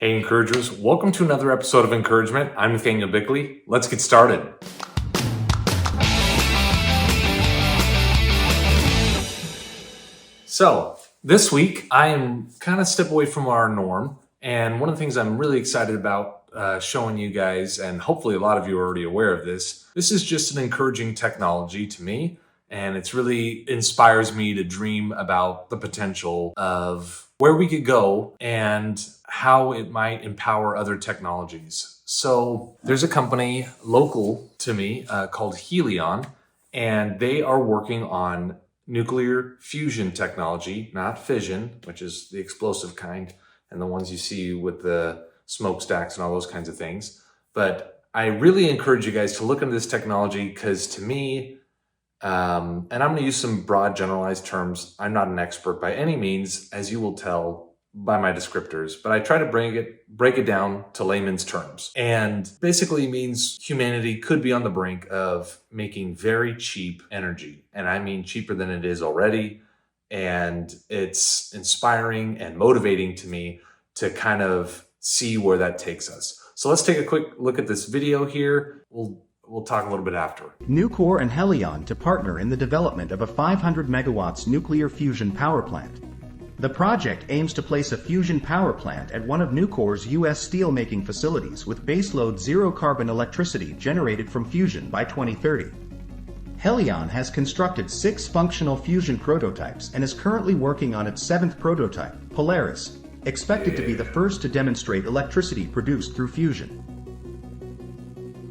Hey encouragers, welcome to another episode of Encouragement. I'm Nathaniel Bickley. Let's get started. So this week I am kind of step away from our norm, and one of the things I'm really excited about showing you guys, and hopefully a lot of you are already aware of this is just an encouraging technology to me, and it's really inspires me to dream about the potential of where we could go and how it might empower other technologies. So there's a company local to me called Helion, and they are working on nuclear fusion technology, not fission, which is the explosive kind and the ones you see with the smokestacks and all those kinds of things. But I really encourage you guys to look into this technology because to me, and I'm going to use some broad generalized terms. I'm not an expert by any means, as you will tell by my descriptors, but I try to break it down to layman's terms. And basically means humanity could be on the brink of making very cheap energy. And I mean cheaper than it is already. And it's inspiring and motivating to me to kind of see where that takes us. So let's take a quick look at this video here. We'll talk a little bit after. Nucor and Helion to partner in the development of a 500 megawatts nuclear fusion power plant. The project aims to place a fusion power plant at one of Nucor's U.S. steelmaking facilities with baseload zero-carbon electricity generated from fusion by 2030. Helion has constructed 6 functional fusion prototypes and is currently working on its 7th prototype, Polaris, expected to be the first to demonstrate electricity produced through fusion.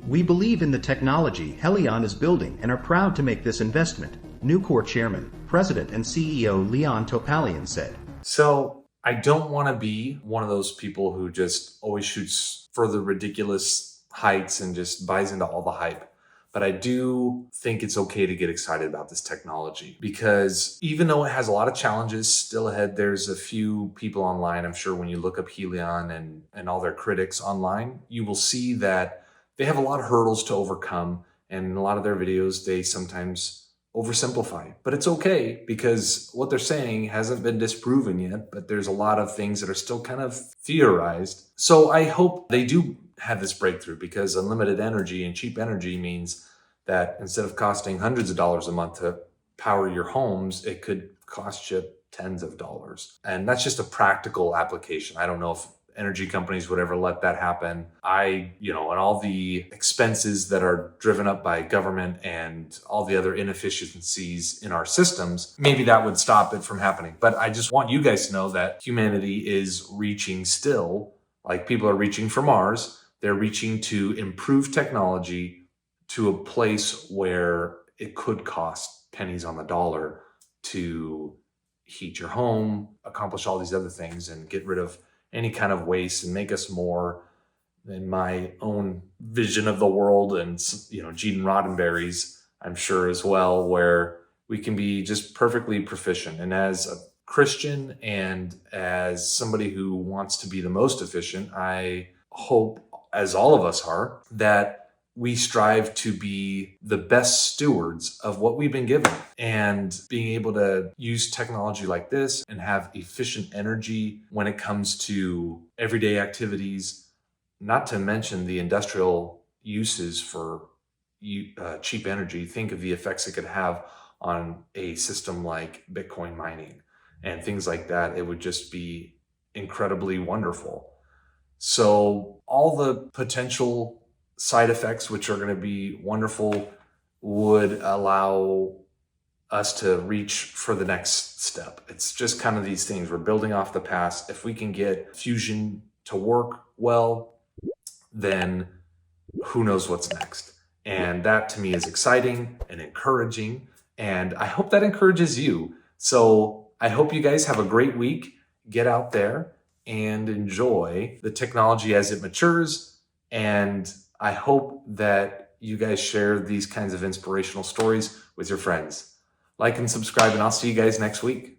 We believe in the technology Helion is building and are proud to make this investment, Nucor Chairman, President and CEO Leon Topalian said. So I don't want to be one of those people who just always shoots for the ridiculous heights and just buys into all the hype. But I do think it's okay to get excited about this technology because even though it has a lot of challenges still ahead, there's a few people online, I'm sure when you look up Helion and all their critics online, you will see that they have a lot of hurdles to overcome, and in a lot of their videos, they sometimes oversimplify. But it's okay because what they're saying hasn't been disproven yet, but there's a lot of things that are still kind of theorized. So I hope they do have this breakthrough because unlimited energy and cheap energy means that instead of costing hundreds of dollars a month to power your homes, it could cost you tens of dollars. And that's just a practical application. I don't know if energy companies would ever let that happen. And all the expenses that are driven up by government and all the other inefficiencies in our systems, maybe that would stop it from happening. But I just want you guys to know that humanity is reaching still, like people are reaching for Mars. They're reaching to improve technology to a place where it could cost pennies on the dollar to heat your home, accomplish all these other things, and get rid of any kind of waste and make us more, in my own vision of the world, and Gene Roddenberry's, I'm sure as well, where we can be just perfectly proficient. And as a Christian and as somebody who wants to be the most efficient, I hope, as all of us are, that we strive to be the best stewards of what we've been given, and being able to use technology like this and have efficient energy when it comes to everyday activities, not to mention the industrial uses for cheap energy. Think of the effects it could have on a system like Bitcoin mining and things like that. It would just be incredibly wonderful. So all the potential side effects, which are going to be wonderful, would allow us to reach for the next step. It's just kind of these things. We're building off the past. If we can get fusion to work well, then who knows what's next. And that to me is exciting and encouraging. And I hope that encourages you. So I hope you guys have a great week. Get out there and enjoy the technology as it matures. And I hope that you guys share these kinds of inspirational stories with your friends. Like and subscribe, and I'll see you guys next week.